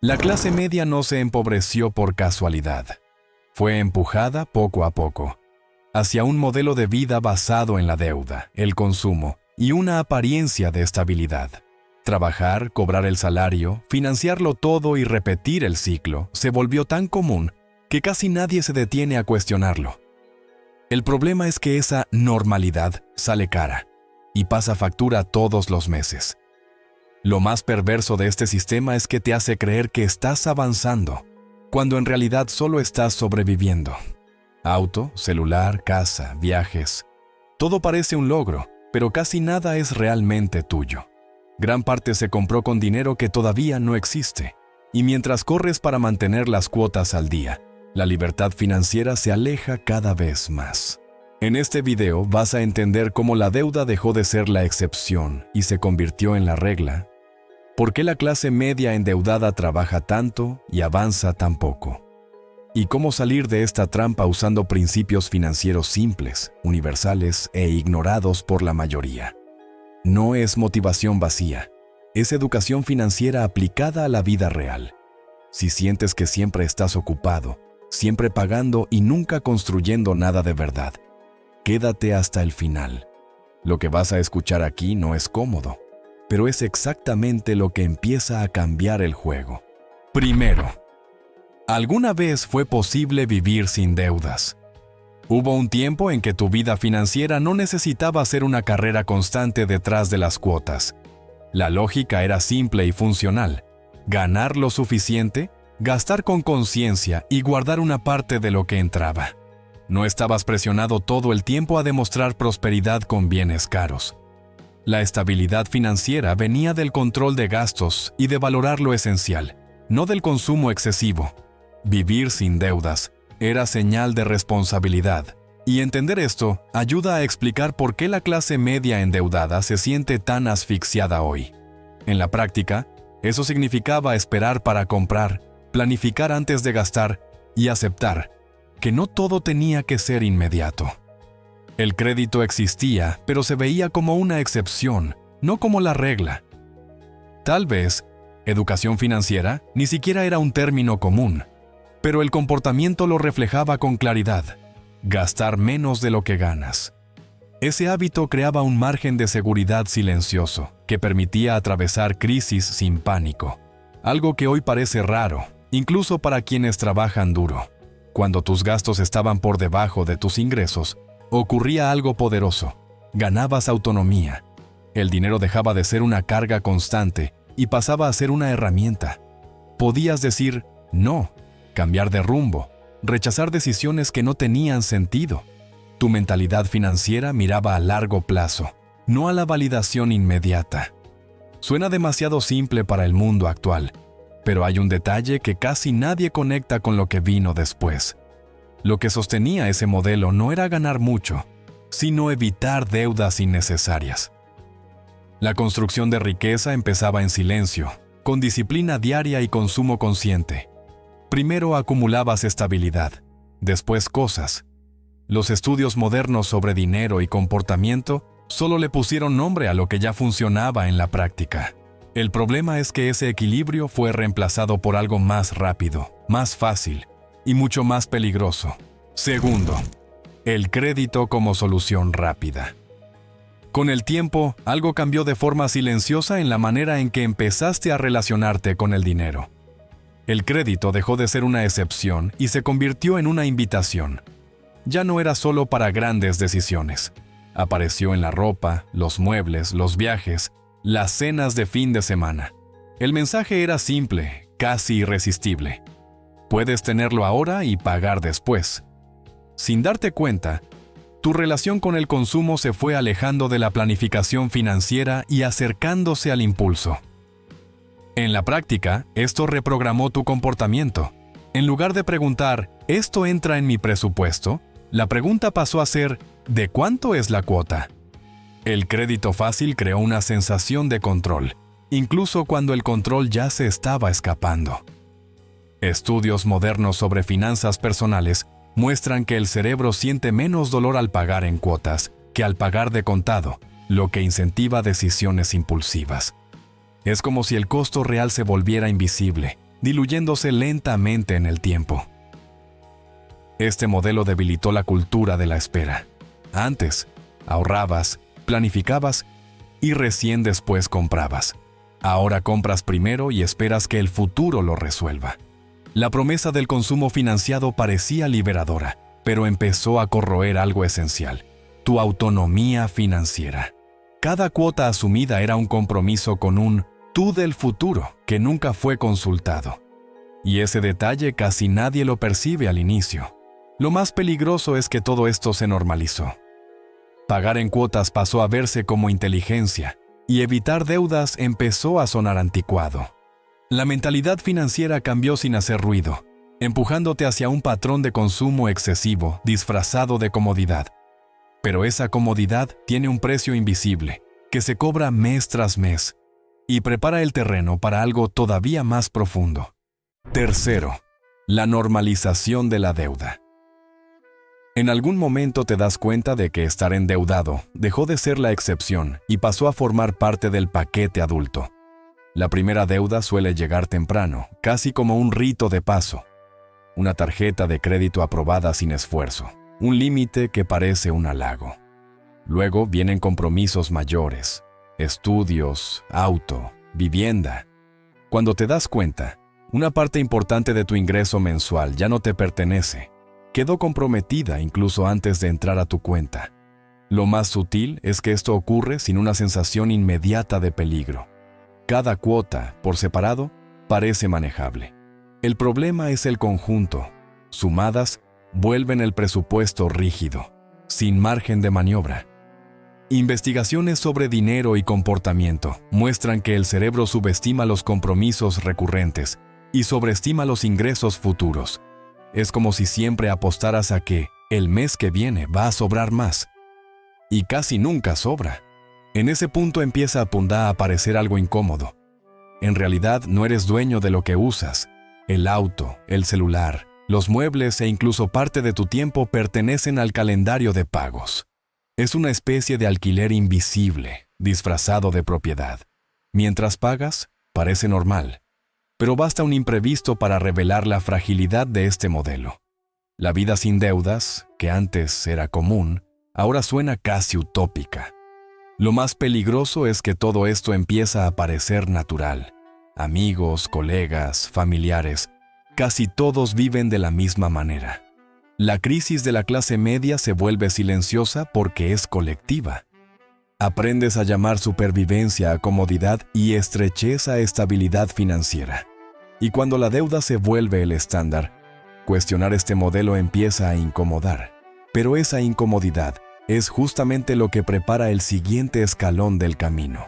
La clase media no se empobreció por casualidad. Fue empujada poco a poco hacia un modelo de vida basado en la deuda, el consumo y una apariencia de estabilidad. Trabajar, cobrar el salario, financiarlo todo y repetir el ciclo se volvió tan común que casi nadie se detiene a cuestionarlo. El problema es que esa normalidad sale cara y pasa factura todos los meses. Lo más perverso de este sistema es que te hace creer que estás avanzando, cuando en realidad solo estás sobreviviendo. Auto, celular, casa, viajes. Todo parece un logro, pero casi nada es realmente tuyo. Gran parte se compró con dinero que todavía no existe. Y mientras corres para mantener las cuotas al día, la libertad financiera se aleja cada vez más. En este video vas a entender cómo la deuda dejó de ser la excepción y se convirtió en la regla, por qué la clase media endeudada trabaja tanto y avanza tan poco, y cómo salir de esta trampa usando principios financieros simples, universales e ignorados por la mayoría. No es motivación vacía, es educación financiera aplicada a la vida real. Si sientes que siempre estás ocupado, siempre pagando y nunca construyendo nada de verdad, quédate hasta el final. Lo que vas a escuchar aquí no es cómodo, pero es exactamente lo que empieza a cambiar el juego. Primero, ¿alguna vez fue posible vivir sin deudas? Hubo un tiempo en que tu vida financiera no necesitaba hacer una carrera constante detrás de las cuotas. La lógica era simple y funcional: ganar lo suficiente, gastar con conciencia y guardar una parte de lo que entraba. No estabas presionado todo el tiempo a demostrar prosperidad con bienes caros. La estabilidad financiera venía del control de gastos y de valorar lo esencial, no del consumo excesivo. Vivir sin deudas era señal de responsabilidad, y entender esto ayuda a explicar por qué la clase media endeudada se siente tan asfixiada hoy. En la práctica, eso significaba esperar para comprar, planificar antes de gastar y aceptar que no todo tenía que ser inmediato. El crédito existía, pero se veía como una excepción, no como la regla. Tal vez, educación financiera ni siquiera era un término común, pero el comportamiento lo reflejaba con claridad: gastar menos de lo que ganas. Ese hábito creaba un margen de seguridad silencioso que permitía atravesar crisis sin pánico, algo que hoy parece raro, incluso para quienes trabajan duro. Cuando tus gastos estaban por debajo de tus ingresos, ocurría algo poderoso: ganabas autonomía. El dinero dejaba de ser una carga constante y pasaba a ser una herramienta. Podías decir no, cambiar de rumbo, rechazar decisiones que no tenían sentido. Tu mentalidad financiera miraba a largo plazo, no a la validación inmediata. Suena demasiado simple para el mundo actual, pero hay un detalle que casi nadie conecta con lo que vino después. Lo que sostenía ese modelo no era ganar mucho, sino evitar deudas innecesarias. La construcción de riqueza empezaba en silencio, con disciplina diaria y consumo consciente. Primero acumulabas estabilidad, después cosas. Los estudios modernos sobre dinero y comportamiento solo le pusieron nombre a lo que ya funcionaba en la práctica. El problema es que ese equilibrio fue reemplazado por algo más rápido, más fácil y mucho más peligroso. Segundo, el crédito como solución rápida. Con el tiempo, algo cambió de forma silenciosa en la manera en que empezaste a relacionarte con el dinero. El crédito dejó de ser una excepción y se convirtió en una invitación. Ya no era solo para grandes decisiones. Apareció en la ropa, los muebles, los viajes, las cenas de fin de semana. El mensaje era simple, casi irresistible: puedes tenerlo ahora y pagar después. Sin darte cuenta, tu relación con el consumo se fue alejando de la planificación financiera y acercándose al impulso. En la práctica, esto reprogramó tu comportamiento. En lugar de preguntar, ¿esto entra en mi presupuesto?, la pregunta pasó a ser, ¿de cuánto es la cuota? El crédito fácil creó una sensación de control, incluso cuando el control ya se estaba escapando. Estudios modernos sobre finanzas personales muestran que el cerebro siente menos dolor al pagar en cuotas que al pagar de contado, lo que incentiva decisiones impulsivas. Es como si el costo real se volviera invisible diluyéndose lentamente en el tiempo. Este modelo debilitó la cultura de la espera. Antes, ahorrabas, planificabas y recién después comprabas. Ahora compras primero y esperas que el futuro lo resuelva. La promesa del consumo financiado parecía liberadora, pero empezó a corroer algo esencial: tu autonomía financiera. Cada cuota asumida era un compromiso con un tú del futuro que nunca fue consultado. Y ese detalle casi nadie lo percibe al inicio. Lo más peligroso es que todo esto se normalizó. Pagar en cuotas pasó a verse como inteligencia, y evitar deudas empezó a sonar anticuado. La mentalidad financiera cambió sin hacer ruido, empujándote hacia un patrón de consumo excesivo disfrazado de comodidad. Pero esa comodidad tiene un precio invisible, que se cobra mes tras mes, y prepara el terreno para algo todavía más profundo. Tercero, la normalización de la deuda. En algún momento te das cuenta de que estar endeudado dejó de ser la excepción y pasó a formar parte del paquete adulto. La primera deuda suele llegar temprano, casi como un rito de paso. Una tarjeta de crédito aprobada sin esfuerzo, un límite que parece un halago. Luego vienen compromisos mayores, estudios, auto, vivienda. Cuando te das cuenta, una parte importante de tu ingreso mensual ya no te pertenece. Quedó comprometida incluso antes de entrar a tu cuenta. Lo más sutil es que esto ocurre sin una sensación inmediata de peligro. Cada cuota, por separado, parece manejable. El problema es el conjunto. Sumadas, vuelven el presupuesto rígido, sin margen de maniobra. Investigaciones sobre dinero y comportamiento muestran que el cerebro subestima los compromisos recurrentes y sobreestima los ingresos futuros. Es como si siempre apostaras a que el mes que viene va a sobrar más. Y casi nunca sobra. En ese punto empieza a aparecer algo incómodo. En realidad no eres dueño de lo que usas. El auto, el celular, los muebles e incluso parte de tu tiempo pertenecen al calendario de pagos. Es una especie de alquiler invisible, disfrazado de propiedad. Mientras pagas, parece normal. Pero basta un imprevisto para revelar la fragilidad de este modelo. La vida sin deudas, que antes era común, ahora suena casi utópica. Lo más peligroso es que todo esto empieza a parecer natural. Amigos, colegas, familiares, casi todos viven de la misma manera. La crisis de la clase media se vuelve silenciosa porque es colectiva. Aprendes a llamar supervivencia a comodidad y estrechez a estabilidad financiera. Y cuando la deuda se vuelve el estándar, cuestionar este modelo empieza a incomodar. Pero esa incomodidad es justamente lo que prepara el siguiente escalón del camino.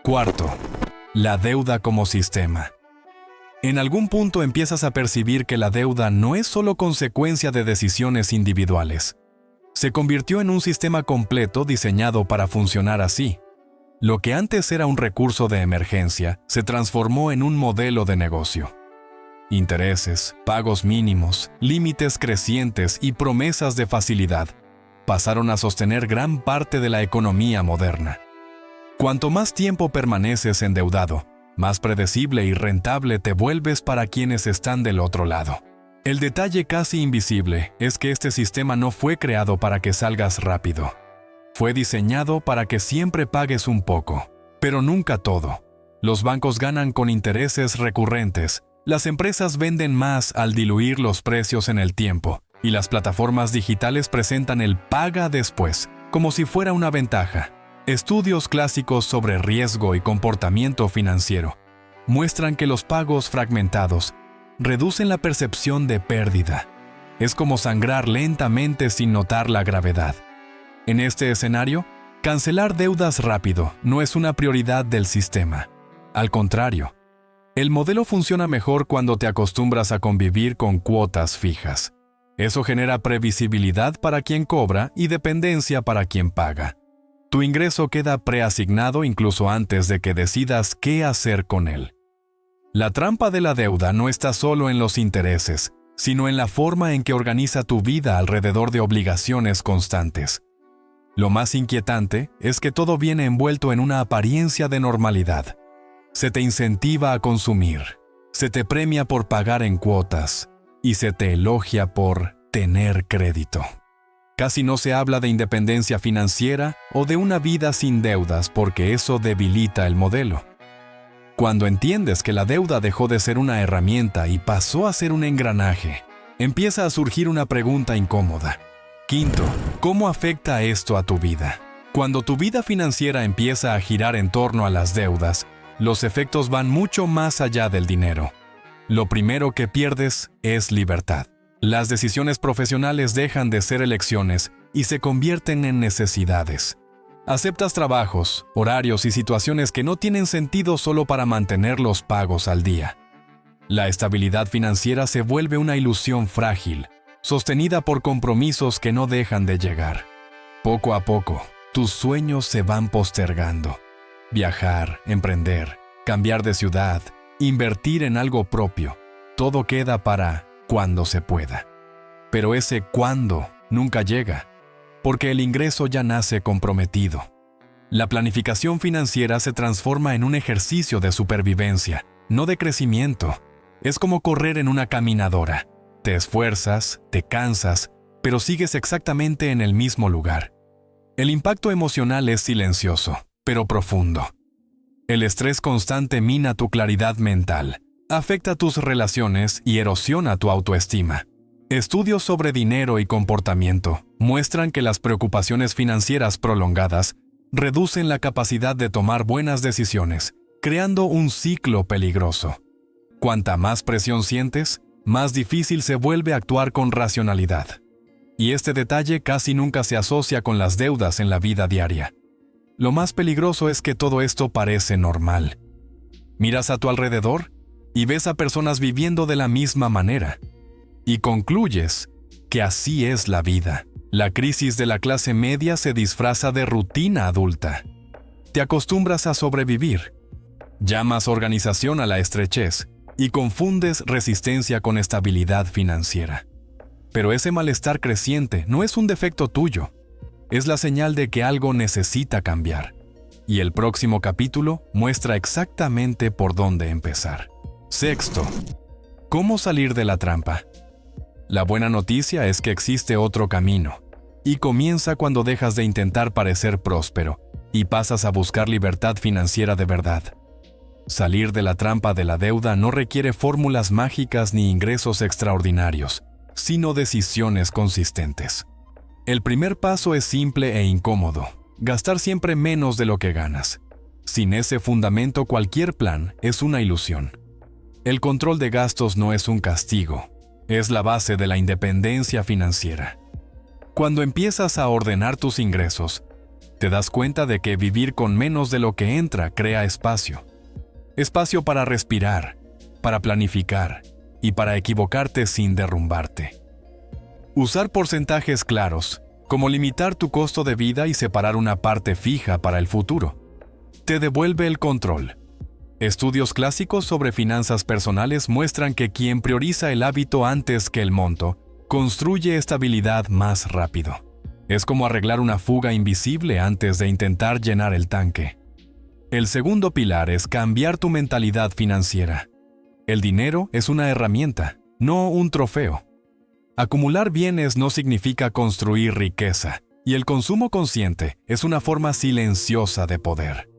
Cuarto, la deuda como sistema. En algún punto empiezas a percibir que la deuda no es solo consecuencia de decisiones individuales. Se convirtió en un sistema completo diseñado para funcionar así. Lo que antes era un recurso de emergencia se transformó en un modelo de negocio. Intereses, pagos mínimos, límites crecientes y promesas de facilidad pasaron a sostener gran parte de la economía moderna. Cuanto más tiempo permaneces endeudado, más predecible y rentable te vuelves para quienes están del otro lado. El detalle casi invisible es que este sistema no fue creado para que salgas rápido. Fue diseñado para que siempre pagues un poco, pero nunca todo. Los bancos ganan con intereses recurrentes, las empresas venden más al diluir los precios en el tiempo, y las plataformas digitales presentan el paga después, como si fuera una ventaja. Estudios clásicos sobre riesgo y comportamiento financiero muestran que los pagos fragmentados reducen la percepción de pérdida. Es como sangrar lentamente sin notar la gravedad. En este escenario, cancelar deudas rápido no es una prioridad del sistema. Al contrario, el modelo funciona mejor cuando te acostumbras a convivir con cuotas fijas. Eso genera previsibilidad para quien cobra y dependencia para quien paga. Tu ingreso queda preasignado incluso antes de que decidas qué hacer con él. La trampa de la deuda no está solo en los intereses, sino en la forma en que organiza tu vida alrededor de obligaciones constantes. Lo más inquietante es que todo viene envuelto en una apariencia de normalidad. Se te incentiva a consumir, Se te premia por pagar en cuotas y se te elogia por tener crédito. Casi no se habla de independencia financiera o de una vida sin deudas porque eso debilita el modelo. Cuando entiendes que la deuda dejó de ser una herramienta y pasó a ser un engranaje, empieza a surgir una pregunta incómoda. Quinto, ¿cómo afecta esto a tu vida? Cuando tu vida financiera empieza a girar en torno a las deudas, los efectos van mucho más allá del dinero. Lo primero que pierdes es libertad. Las decisiones profesionales dejan de ser elecciones y se convierten en necesidades. Aceptas trabajos, horarios y situaciones que no tienen sentido solo para mantener los pagos al día. La estabilidad financiera se vuelve una ilusión frágil, sostenida por compromisos que no dejan de llegar. Poco a poco, tus sueños se van postergando. Viajar, emprender, cambiar de ciudad, invertir en algo propio, todo queda para cuando se pueda. Pero ese cuándo nunca llega, porque el ingreso ya nace comprometido. La planificación financiera se transforma en un ejercicio de supervivencia, no de crecimiento. Es como correr en una caminadora. Te esfuerzas, te cansas, pero sigues exactamente en el mismo lugar. El impacto emocional es silencioso, pero profundo. El estrés constante mina tu claridad mental, afecta tus relaciones y erosiona tu autoestima. Estudios sobre dinero y comportamiento muestran que las preocupaciones financieras prolongadas reducen la capacidad de tomar buenas decisiones, creando un ciclo peligroso. Cuanta más presión sientes, más difícil se vuelve actuar con racionalidad. Y este detalle casi nunca se asocia con las deudas en la vida diaria. Lo más peligroso es que todo esto parece normal. Miras a tu alrededor y ves a personas viviendo de la misma manera. Y concluyes que así es la vida. La crisis de la clase media se disfraza de rutina adulta. Te acostumbras a sobrevivir. Llamas organización a la estrechez y confundes resistencia con estabilidad financiera. Pero ese malestar creciente no es un defecto tuyo. Es la señal de que algo necesita cambiar. Y el próximo capítulo muestra exactamente por dónde empezar. Sexto, ¿cómo salir de la trampa? La buena noticia es que existe otro camino, y comienza cuando dejas de intentar parecer próspero y pasas a buscar libertad financiera de verdad. Salir de la trampa de la deuda no requiere fórmulas mágicas ni ingresos extraordinarios, sino decisiones consistentes. El primer paso es simple e incómodo: gastar siempre menos de lo que ganas. Sin ese fundamento, cualquier plan es una ilusión. El control de gastos no es un castigo, es la base de la independencia financiera. Cuando empiezas a ordenar tus ingresos, te das cuenta de que vivir con menos de lo que entra crea espacio. Espacio para respirar, para planificar y para equivocarte sin derrumbarte. Usar porcentajes claros, como limitar tu costo de vida y separar una parte fija para el futuro, te devuelve el control. Estudios clásicos sobre finanzas personales muestran que quien prioriza el hábito antes que el monto, construye estabilidad más rápido. Es como arreglar una fuga invisible antes de intentar llenar el tanque. El segundo pilar es cambiar tu mentalidad financiera. El dinero es una herramienta, no un trofeo. Acumular bienes no significa construir riqueza, y el consumo consciente es una forma silenciosa de poder.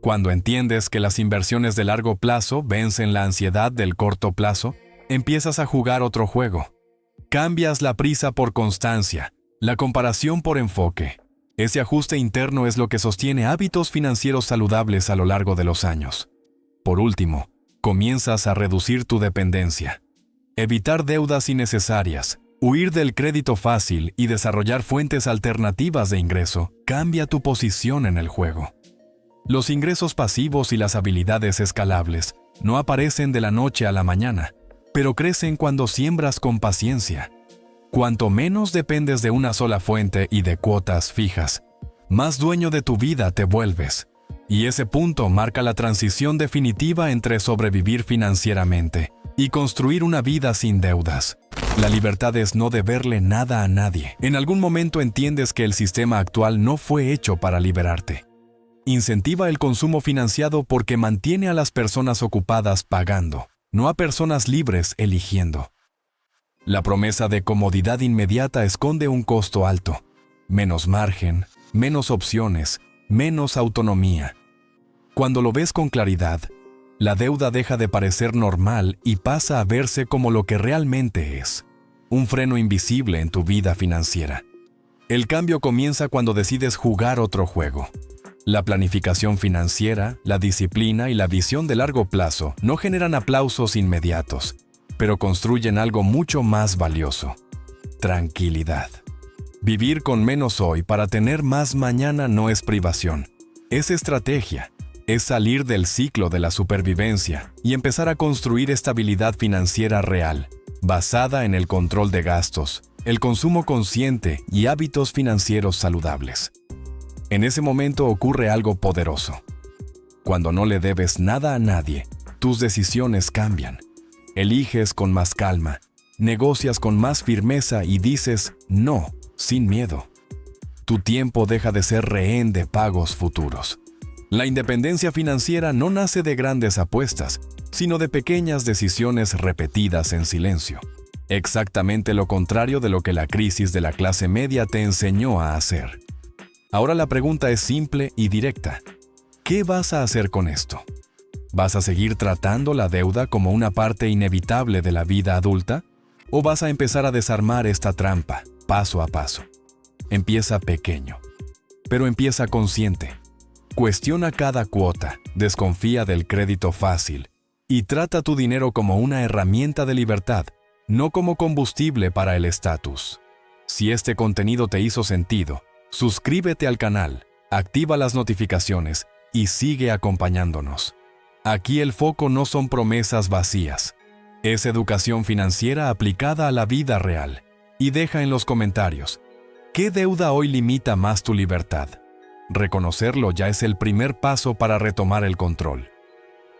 Cuando entiendes que las inversiones de largo plazo vencen la ansiedad del corto plazo, empiezas a jugar otro juego. Cambias la prisa por constancia, la comparación por enfoque. Ese ajuste interno es lo que sostiene hábitos financieros saludables a lo largo de los años. Por último, comienzas a reducir tu dependencia. Evitar deudas innecesarias, huir del crédito fácil y desarrollar fuentes alternativas de ingreso cambia tu posición en el juego. Los ingresos pasivos y las habilidades escalables no aparecen de la noche a la mañana, pero crecen cuando siembras con paciencia. Cuanto menos dependes de una sola fuente y de cuotas fijas, más dueño de tu vida te vuelves. Y ese punto marca la transición definitiva entre sobrevivir financieramente y construir una vida sin deudas. La libertad es no deberle nada a nadie. En algún momento entiendes que el sistema actual no fue hecho para liberarte. Incentiva el consumo financiado porque mantiene a las personas ocupadas pagando. no a personas libres eligiendo. La promesa de comodidad inmediata esconde un costo alto, menos margen, menos opciones, menos autonomía. Cuando lo ves con claridad, la deuda deja de parecer normal y pasa a verse como lo que realmente es, un freno invisible en tu vida financiera. El cambio comienza cuando decides jugar otro juego. La planificación financiera, la disciplina y la visión de largo plazo no generan aplausos inmediatos, pero construyen algo mucho más valioso: tranquilidad. Vivir con menos hoy para tener más mañana no es privación, es estrategia. Es salir del ciclo de la supervivencia y empezar a construir estabilidad financiera real, basada en el control de gastos, el consumo consciente y hábitos financieros saludables. En ese momento ocurre algo poderoso. Cuando no le debes nada a nadie, tus decisiones cambian. Eliges con más calma, negocias con más firmeza y dices no, sin miedo. Tu tiempo deja de ser rehén de pagos futuros. La independencia financiera no nace de grandes apuestas, sino de pequeñas decisiones repetidas en silencio. Exactamente lo contrario de lo que la crisis de la clase media te enseñó a hacer. Ahora la pregunta es simple y directa. ¿Qué vas a hacer con esto? ¿Vas a seguir tratando la deuda como una parte inevitable de la vida adulta? ¿O vas a empezar a desarmar esta trampa, paso a paso? Empieza pequeño, pero empieza consciente. Cuestiona cada cuota, desconfía del crédito fácil y trata tu dinero como una herramienta de libertad, no como combustible para el estatus. Si este contenido te hizo sentido, suscríbete al canal, activa las notificaciones y sigue acompañándonos. Aquí el foco no son promesas vacías, es educación financiera aplicada a la vida real. Y deja en los comentarios, ¿qué deuda hoy limita más tu libertad? Reconocerlo ya es el primer paso para retomar el control.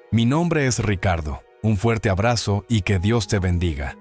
Mi nombre es Ricardo, un fuerte abrazo y que Dios te bendiga.